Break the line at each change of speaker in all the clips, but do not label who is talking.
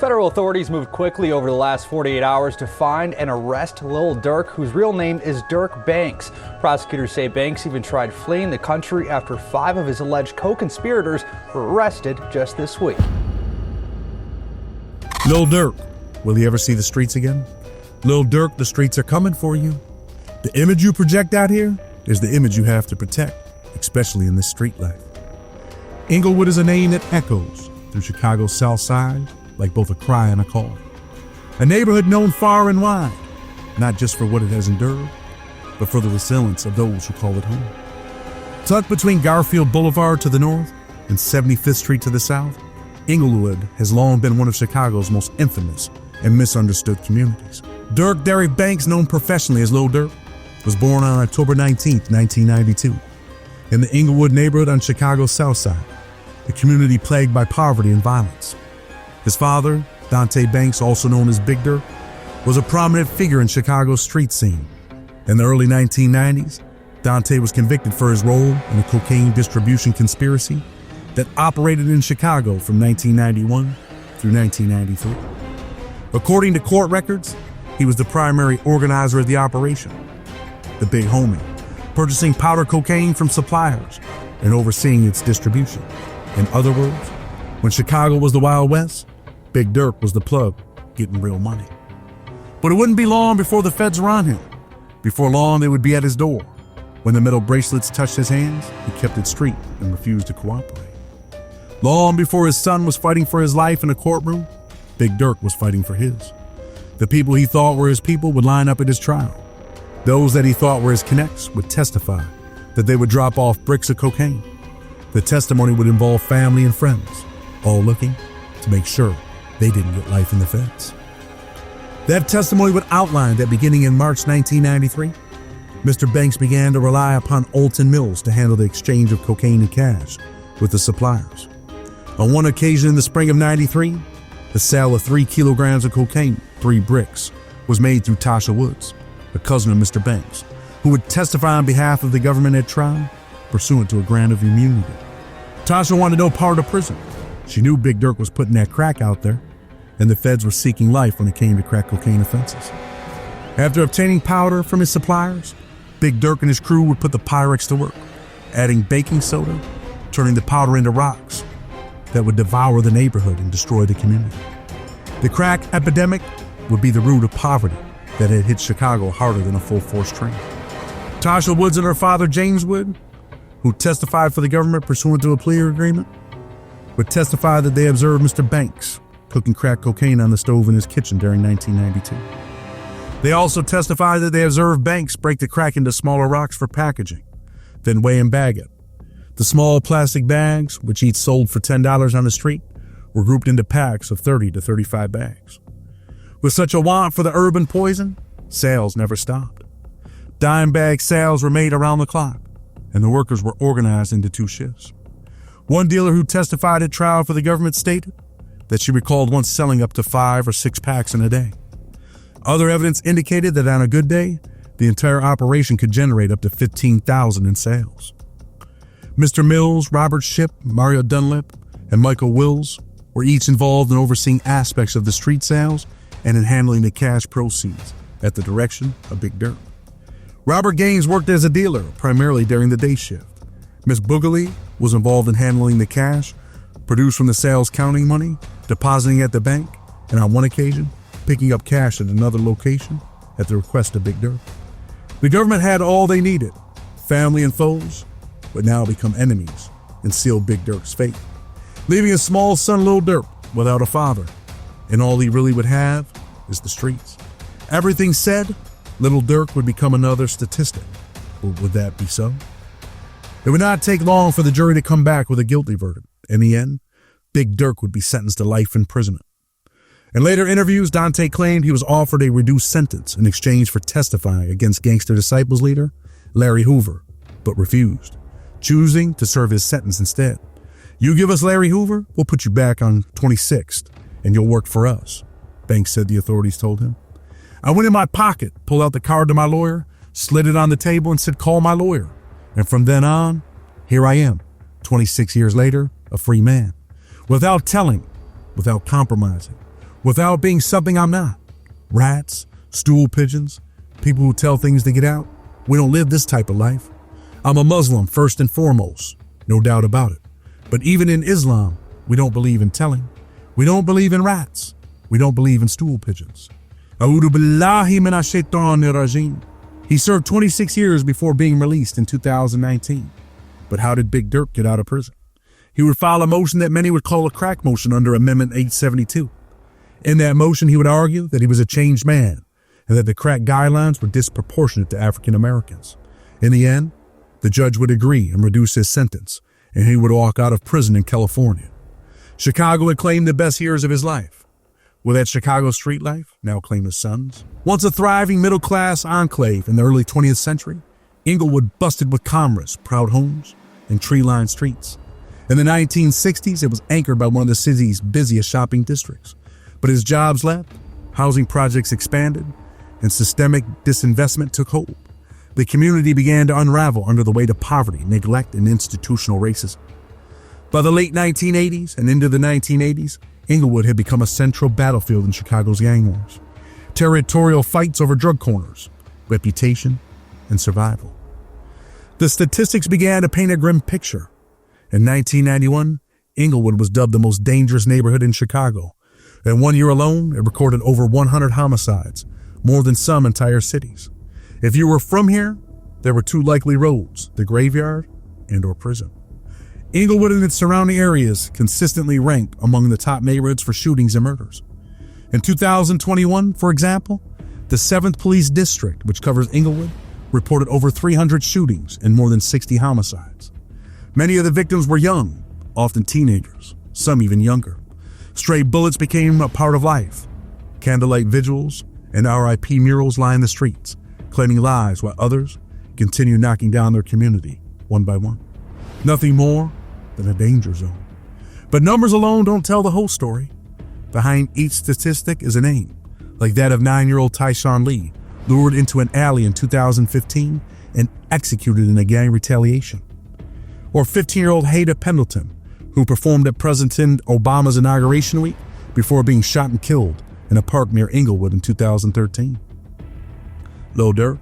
Federal authorities moved quickly over the last 48 hours to find and arrest Lil Durk, whose real name is Durk Banks. Prosecutors say Banks even tried fleeing the country after 5 of his alleged co-conspirators were arrested just this week.
Lil Durk, will he ever see the streets again? Lil Durk, the streets are coming for you. The image you project out here is the image you have to protect, especially in this street life. Englewood is a name that echoes through Chicago's South Side like both a cry and a call. A neighborhood known far and wide, not just for what it has endured, but for the resilience of those who call it home. Tucked between Garfield Boulevard to the north and 75th Street to the south, Englewood has long been one of Chicago's most infamous and misunderstood communities. Durk Derrick Banks, known professionally as Lil Durk, was born on October 19, 1992, in the Englewood neighborhood on Chicago's South Side, a community plagued by poverty and violence. His father, Dante Banks, also known as Big Durk, was a prominent figure in Chicago's street scene. In the early 1990s, Dante was convicted for his role in a cocaine distribution conspiracy that operated in Chicago from 1991 through 1993. According to court records, he was the primary organizer of the operation, the big homie, purchasing powder cocaine from suppliers and overseeing its distribution. In other words, when Chicago was the Wild West, Big Durk was the plug getting real money. But it wouldn't be long before the feds were on him. Before long, they would be at his door. When the metal bracelets touched his hands, he kept it straight and refused to cooperate. Long before his son was fighting for his life in a courtroom, Big Durk was fighting for his. The people he thought were his people would line up at his trial. Those that he thought were his connects would testify that they would drop off bricks of cocaine. The testimony would involve family and friends, all looking to make sure they didn't get life in the feds. That testimony would outline that beginning in March 1993, Mr. Banks began to rely upon Alton Mills to handle the exchange of cocaine and cash with the suppliers. On one occasion in the spring of '93, the sale of 3 kilograms of cocaine, 3 bricks, was made through Tasha Woods, a cousin of Mr. Banks, who would testify on behalf of the government at trial pursuant to a grant of immunity. Tasha wanted no part of prison. She knew Big Durk was putting that crack out there, and the feds were seeking life when it came to crack cocaine offenses. After obtaining powder from his suppliers, Big Durk and his crew would put the Pyrex to work, adding baking soda, turning the powder into rocks that would devour the neighborhood and destroy the community. The crack epidemic would be the root of poverty that had hit Chicago harder than a full-force train. Tasha Woods and her father, James Wood, who testified for the government pursuant to a plea agreement, would testify that they observed Mr. Banks cooking crack cocaine on the stove in his kitchen during 1992. They also testified that they observed Banks break the crack into smaller rocks for packaging, then weigh and bag it. The small plastic bags, which each sold for $10 on the street, were grouped into packs of 30 to 35 bags. With such a want for the urban poison, sales never stopped. Dime bag sales were made around the clock, and the workers were organized into 2 shifts. One dealer who testified at trial for the government stated that she recalled once selling up to 5 or 6 packs in a day. Other evidence indicated that on a good day, the entire operation could generate up to $15,000 in sales. Mr. Mills, Robert Shipp, Mario Dunlap, and Michael Wills were each involved in overseeing aspects of the street sales and in handling the cash proceeds at the direction of Big Durk. Robert Gaines worked as a dealer, primarily during the day shift. Miss Boogaloo was involved in handling the cash produced from the sales, counting money, depositing at the bank, and on one occasion, picking up cash at another location at the request of Big Durk. The government had all they needed. Family and foes would now become enemies and seal Big Durk's fate, leaving his small son Lil Durk without a father, and all he really would have is the streets. Everything said, Lil Durk would become another statistic. But would that be so? It would not take long for the jury to come back with a guilty verdict. In the end, Big Durk would be sentenced to life imprisonment. In later interviews, Dante claimed he was offered a reduced sentence in exchange for testifying against Gangster Disciples leader Larry Hoover, but refused, choosing to serve his sentence instead. "You give us Larry Hoover, we'll put you back on 26th, and you'll work for us," Banks said the authorities told him. "I went in my pocket, pulled out the card to my lawyer, slid it on the table and said, 'Call my lawyer.' And from then on, here I am, 26 years later, a free man. Without telling, without compromising, without being something I'm not. Rats, stool pigeons, people who tell things to get out. We don't live this type of life. I'm a Muslim first and foremost, no doubt about it. But even in Islam, we don't believe in telling. We don't believe in rats. We don't believe in stool pigeons. A'udhu billahi minash shaitanir rajim. He served 26 years before being released in 2019. But how did Big Durk get out of prison? He would file a motion that many would call a crack motion under Amendment 872. In that motion, he would argue that he was a changed man and that the crack guidelines were disproportionate to African Americans. In the end, the judge would agree and reduce his sentence, and he would walk out of prison in California. Chicago had claimed the best years of his life. Will that Chicago street life now claim his sons? Once a thriving middle-class enclave in the early 20th century, Englewood busted with commerce, proud homes, and tree-lined streets. In the 1960s, it was anchored by one of the city's busiest shopping districts. But as jobs left, housing projects expanded, and systemic disinvestment took hold. The community began to unravel under the weight of poverty, neglect, and institutional racism. By the late 1980s and into the 1980s, Englewood had become a central battlefield in Chicago's gang wars. Territorial fights over drug corners, reputation, and survival. The statistics began to paint a grim picture. In 1991, Englewood was dubbed the most dangerous neighborhood in Chicago. In 1 year alone, it recorded over 100 homicides, more than some entire cities. If you were from here, there were two likely roads, the graveyard and/or prison. Englewood and its surrounding areas consistently rank among the top neighborhoods for shootings and murders. In 2021, for example, the 7th Police District, which covers Englewood, reported over 300 shootings and more than 60 homicides. Many of the victims were young, often teenagers, some even younger. Stray bullets became a part of life. Candlelight vigils and RIP murals line the streets, claiming lives while others continue knocking down their community one by one. Nothing more than a danger zone. But numbers alone don't tell the whole story. Behind each statistic is a name, like that of 9-year-old Tyshawn Lee, lured into an alley in 2015 and executed in a gang retaliation. Or 15-year-old Hayda Pendleton, who performed at President Obama's inauguration week before being shot and killed in a park near Englewood in 2013. Lil Durk,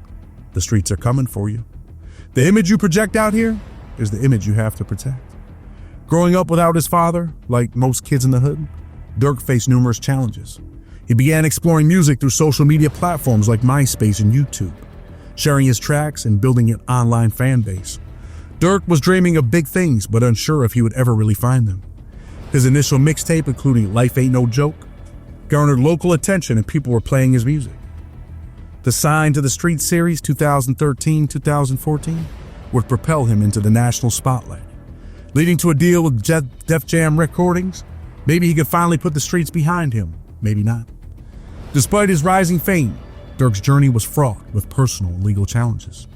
the streets are coming for you. The image you project out here is the image you have to protect. Growing up without his father, like most kids in the hood, Durk faced numerous challenges. He began exploring music through social media platforms like MySpace and YouTube, sharing his tracks and building an online fan base. Durk was dreaming of big things, but unsure if he would ever really find them. His initial mixtape, including Life Ain't No Joke, garnered local attention and people were playing his music. The Sign to the Street series 2013-2014 would propel him into the national spotlight. Leading to a deal with Def Jam Recordings, maybe he could finally put the streets behind him, maybe not. Despite his rising fame, Durk's journey was fraught with personal and legal challenges.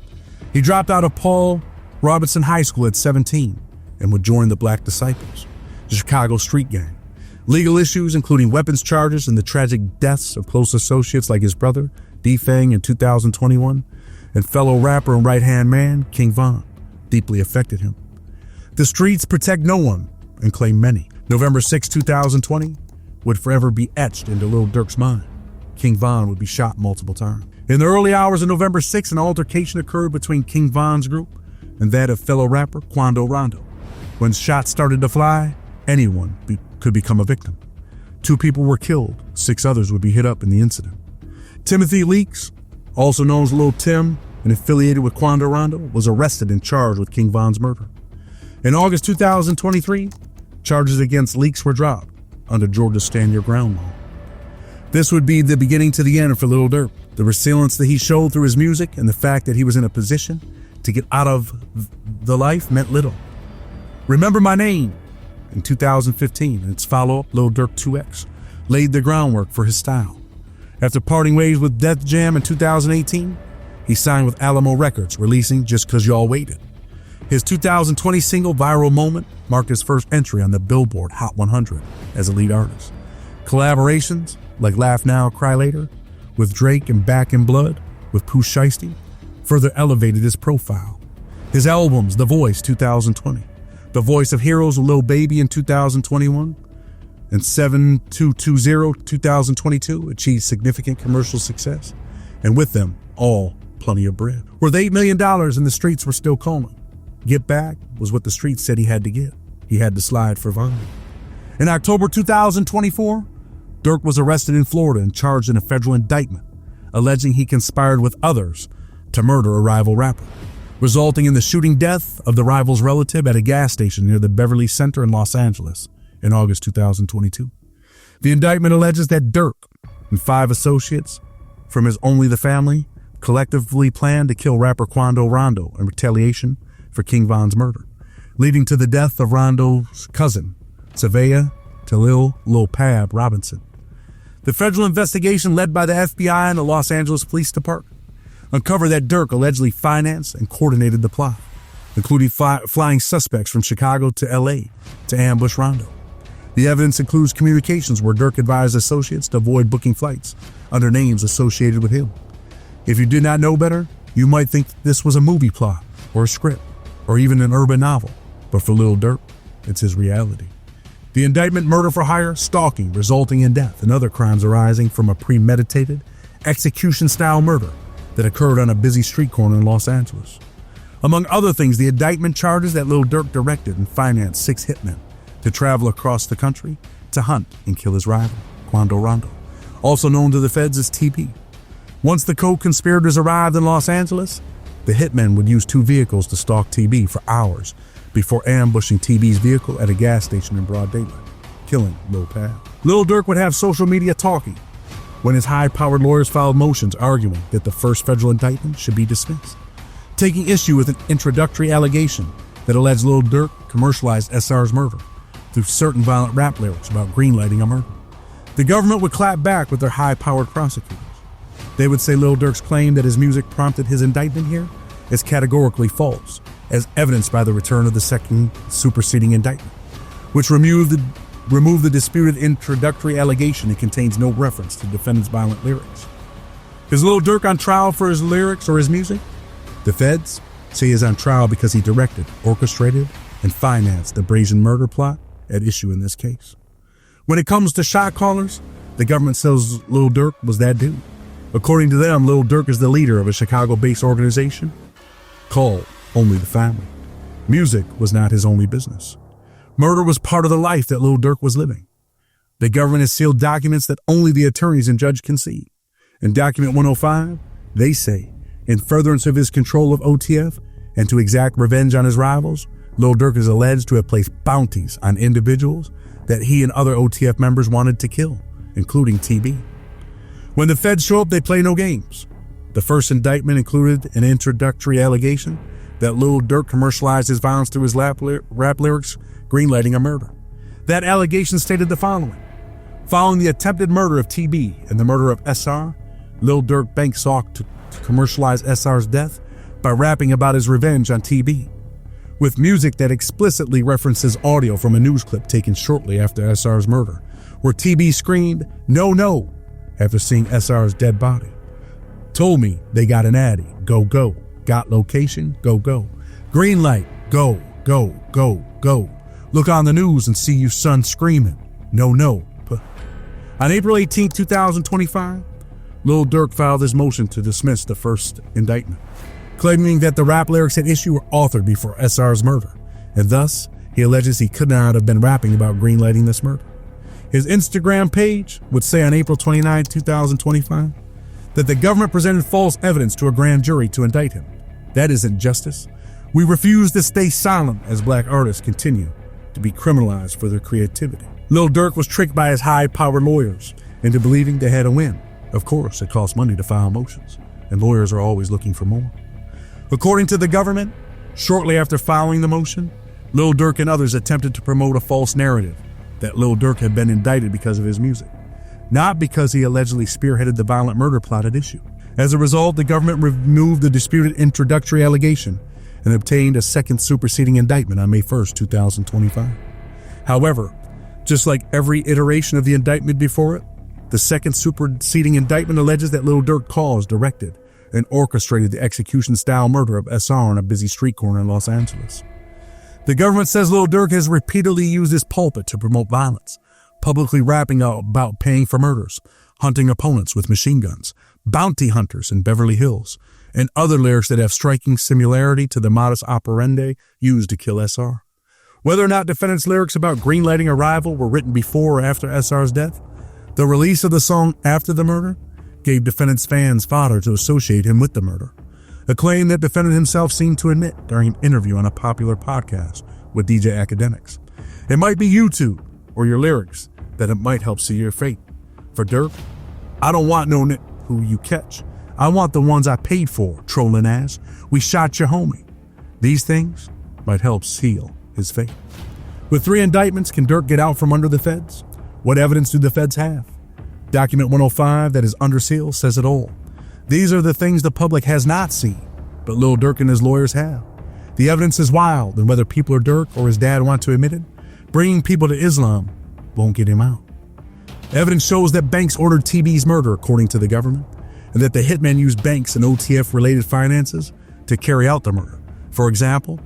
He dropped out of Paul Robeson High School at 17 and would join the Black Disciples, the Chicago street gang. Legal issues, including weapons charges and the tragic deaths of close associates like his brother, D-Fang, in 2021, and fellow rapper and right-hand man, King Von, deeply affected him. The streets protect no one and claim many. November 6, 2020 would forever be etched into Lil Durk's mind. King Von would be shot multiple times. In the early hours of November 6, an altercation occurred between King Von's group and that of fellow rapper Quando Rondo. When shots started to fly, anyone could become a victim. 2 people were killed, 6 others would be hit up in the incident. Timothy Leaks, also known as Lil Tim and affiliated with Quando Rondo, was arrested and charged with King Von's murder. In August 2023, charges against Leaks were dropped under Georgia's Stand Your Ground law. This would be the beginning to the end for Lil Durk. The resilience that he showed through his music and the fact that he was in a position to get out of the life meant little. Remember My Name in 2015 and its follow-up, Lil Durk 2X, laid the groundwork for his style. After parting ways with Def Jam in 2018, he signed with Alamo Records, releasing Just 'Cause Y'all Waited. His 2020 single, Viral Moment, marked his first entry on the Billboard Hot 100 as a lead artist. Collaborations like Laugh Now, Cry Later with Drake and Back in Blood with Pooh Shiesty further elevated his profile. His albums, The Voice 2020, The Voice of Heroes with Lil Baby in 2021, and 7220-2022 achieved significant commercial success, and with them, all plenty of bread. Worth $8 million and the streets were still calling. Get back was what the streets said he had to get. He had to slide for Vine. In October 2024, Durk was arrested in Florida and charged in a federal indictment, alleging he conspired with others to murder a rival rapper, resulting in the shooting death of the rival's relative at a gas station near the Beverly Center in Los Angeles in August 2022. The indictment alleges that Durk and 5 associates from his Only the Family collectively planned to kill rapper Quando Rondo in retaliation for King Von's murder, leading to the death of Rondo's cousin, Savea Lil Pab Robinson. The federal investigation led by the FBI and the Los Angeles Police Department uncovered that Durk allegedly financed and coordinated the plot, including flying suspects from Chicago to LA to ambush Rondo. The evidence includes communications where Durk advised associates to avoid booking flights under names associated with him. If you did not know better, you might think this was a movie plot or a script or even an urban novel, but for Lil Durk, it's his reality. The indictment: murder for hire, stalking resulting in death, and other crimes arising from a premeditated, execution-style murder that occurred on a busy street corner in Los Angeles. Among other things, the indictment charges that Lil Durk directed and financed 6 hitmen to travel across the country to hunt and kill his rival, Quando Rondo, also known to the feds as TB. Once the co-conspirators arrived in Los Angeles, the hitmen would use 2 vehicles to stalk TB for hours before ambushing TB's vehicle at a gas station in broad daylight, killing Lil Pab. Lil Durk would have social media talking when his high-powered lawyers filed motions arguing that the first federal indictment should be dismissed, taking issue with an introductory allegation that alleged Lil Durk commercialized SR's murder through certain violent rap lyrics about greenlighting a murder. The government would clap back with their high-powered prosecutors. They would say Lil Durk's claim that his music prompted his indictment here is categorically false, as evidenced by the return of the second superseding indictment, which removed the disputed introductory allegation and contains no reference to defendant's violent lyrics. Is Lil Durk on trial for his lyrics or his music? The feds say he is on trial because he directed, orchestrated, and financed the brazen murder plot at issue in this case. When it comes to shot callers, the government says Lil Durk was that dude. According to them, Lil Durk is the leader of a Chicago-based organization called Only the Family. Music was not his only business. Murder was part of the life that Lil Durk was living. The government has sealed documents that only the attorneys and judge can see. In document 105, they say, in furtherance of his control of OTF and to exact revenge on his rivals, Lil Durk is alleged to have placed bounties on individuals that he and other OTF members wanted to kill, including TB. When the feds show up, they play no games. The first indictment included an introductory allegation that Lil Durk commercialized his violence through his rap lyrics, greenlighting a murder. That allegation stated the following: following the attempted murder of TB and the murder of SR, Lil Durk Banks sought to commercialize SR's death by rapping about his revenge on TB, with music that explicitly references audio from a news clip taken shortly after SR's murder, where TB screamed, "No, no," after seeing SR's dead body. Told me they got an addy, go, go. Got location, go, go. Green light, go, go, go, go. Look on the news and see you son screaming, no, no. On April 18, 2025, Lil Durk filed his motion to dismiss the first indictment, claiming that the rap lyrics at issue were authored before SR's murder, and thus he alleges he could not have been rapping about greenlighting this murder. His Instagram page would say on April 29, 2025, that the government presented false evidence to a grand jury to indict him. That isn't justice. We refuse to stay silent as black artists continue to be criminalized for their creativity. Lil Durk was tricked by his high-powered lawyers into believing they had a win. Of course, it costs money to file motions, and lawyers are always looking for more. According to the government, shortly after filing the motion, Lil Durk and others attempted to promote a false narrative that Lil Durk had been indicted because of his music, not because he allegedly spearheaded the violent murder plot at issue. As a result, the government removed the disputed introductory allegation and obtained a second superseding indictment on May 1st, 2025. However, just like every iteration of the indictment before it, the second superseding indictment alleges that Lil Durk caused, directed, and orchestrated the execution-style murder of SR on a busy street corner in Los Angeles. The government says Lil Durk has repeatedly used his pulpit to promote violence, publicly rapping about paying for murders, hunting opponents with machine guns, bounty hunters in Beverly Hills, and other lyrics that have striking similarity to the modus operandi used to kill SR. Whether or not defendant's lyrics about greenlighting a rival were written before or after SR's death, the release of the song after the murder gave defendant's fans fodder to associate him with the murder, a claim that defendant himself seemed to admit during an interview on a popular podcast with DJ Academics. It might be YouTube or your lyrics that it might help see your fate. For Durk, I don't want no who you catch. I want the ones I paid for, trolling ass. We shot your homie. These things might help seal his fate. With 3 indictments, can Durk get out from under the feds? What evidence do the feds have? Document 105 that is under seal says it all. These are the things the public has not seen, but Lil Durk and his lawyers have. The evidence is wild, and whether people are Durk or his dad want to admit it, bringing people to Islam won't get him out. Evidence shows that Banks ordered TB's murder, according to the government, and that the hitman used Banks and OTF-related finances to carry out the murder. For example,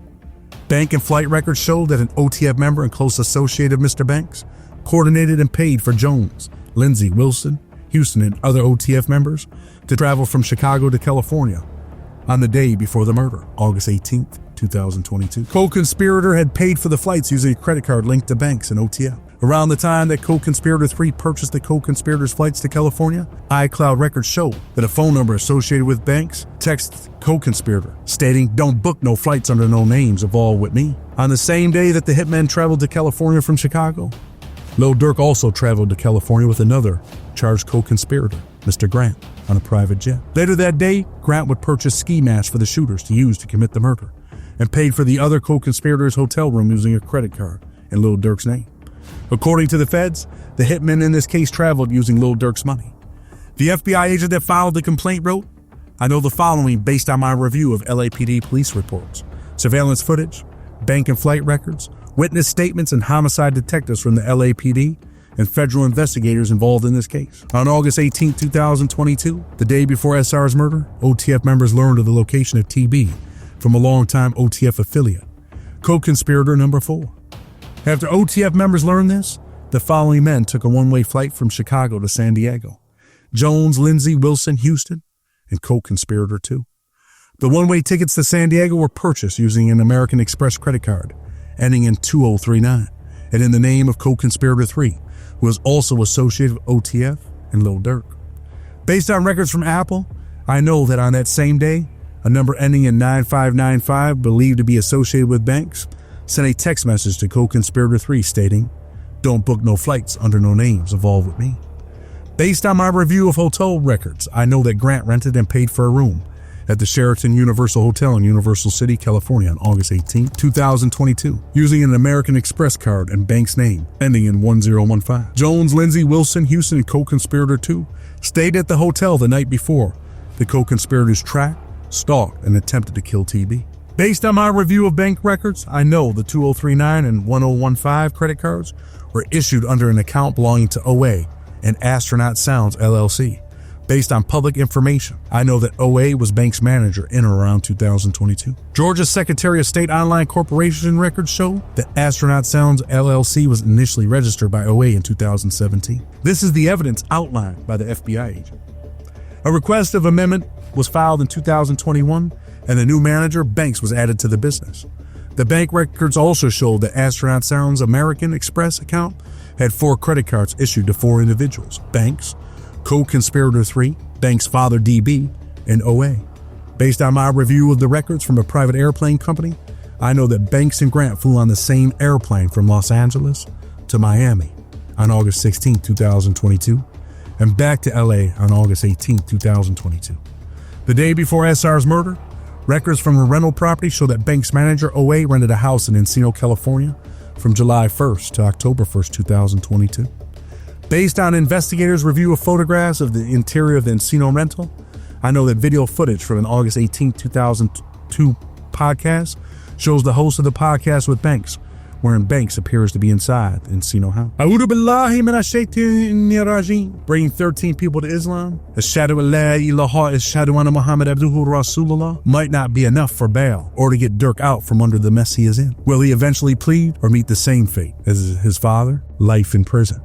bank and flight records show that an OTF member and close associate of Mr. Banks coordinated and paid for Jones, Lindsay, Wilson, Houston, and other OTF members to travel from Chicago to California on the day before the murder, August 18th, 2022. Co-conspirator had paid for the flights using a credit card linked to Banks and OTF. Around the time that co-conspirator 3 purchased the co-conspirator's flights to California, iCloud records show that a phone number associated with Banks texted co-conspirator stating, "Don't book no flights under no names involved with me." On the same day that the hitman traveled to California from Chicago, Lil Durk also traveled to California with another charged co-conspirator, Mr. Grant, on a private jet. Later that day, Grant would purchase ski masks for the shooters to use to commit the murder, and paid for the other co-conspirator's hotel room using a credit card in Lil Durk's name. According to the feds, the hitman in this case traveled using Lil Durk's money. The FBI agent that filed the complaint wrote, "I know the following based on my review of LAPD police reports, surveillance footage, bank and flight records, witness statements, and homicide detectives from the LAPD and federal investigators involved in this case." On August 18, 2022, the day before SR's murder, OTF members learned of the location of TB from a longtime OTF affiliate, co-conspirator number 4. After OTF members learned this, the following men took a one-way flight from Chicago to San Diego: Jones, Lindsay, Wilson, Houston, and co-conspirator 2. The one-way tickets to San Diego were purchased using an American Express credit card, ending in 2039, and in the name of co-conspirator 3, who was also associated with OTF and Lil Durk. Based on records from Apple, I know that on that same day, a number ending in 9595, believed to be associated with Banks, sent a text message to co-conspirator 3 stating, "Don't book no flights under no names involved with me." Based on my review of hotel records, I know that Grant rented and paid for a room at the Sheraton Universal Hotel in Universal City, California on August 18, 2022, using an American Express card and Banks' name, ending in 1015. Jones, Lindsay, Wilson, Houston, and co-conspirator 2 stayed at the hotel the night before the co-conspirators tracked, stalked, and attempted to kill TB. Based on my review of bank records, I know the 2039 and 1015 credit cards were issued under an account belonging to OA and Astronaut Sounds LLC. Based on public information, I know that OA was Banks' manager in or around 2022. Georgia's Secretary of State Online Corporation records show that Astronaut Sounds LLC was initially registered by OA in 2017. This is the evidence outlined by the FBI agent. A request of amendment was filed in 2021, and the new manager, Banks, was added to the business. The bank records also show that Astronaut Sounds American Express account had 4 credit cards issued to 4 individuals: Banks, co-conspirator 3, Banks' father DB, and OA. Based on my review of the records from a private airplane company, I know that Banks and Grant flew on the same airplane from Los Angeles to Miami on August 16, 2022, and back to LA on August 18, 2022. The day before SR's murder, records from a rental property show that Banks manager OA rented a house in Encino, California from July 1st to October 1st, 2022. Based on investigators' review of photographs of the interior of the Encino rental, I know that video footage from an August 18, 2002 podcast shows the host of the podcast with Banks, wherein Banks appears to be inside the Encino house. A'udhu billahi minash shaitanir rajim. Bringing 13 people to Islam, ashhadu an la ilaha ashhadu anna Muhammad abduhu rasulullah, might not be enough for bail or to get Durk out from under the mess he is in. Will he eventually plead or meet the same fate as his father, life in prison?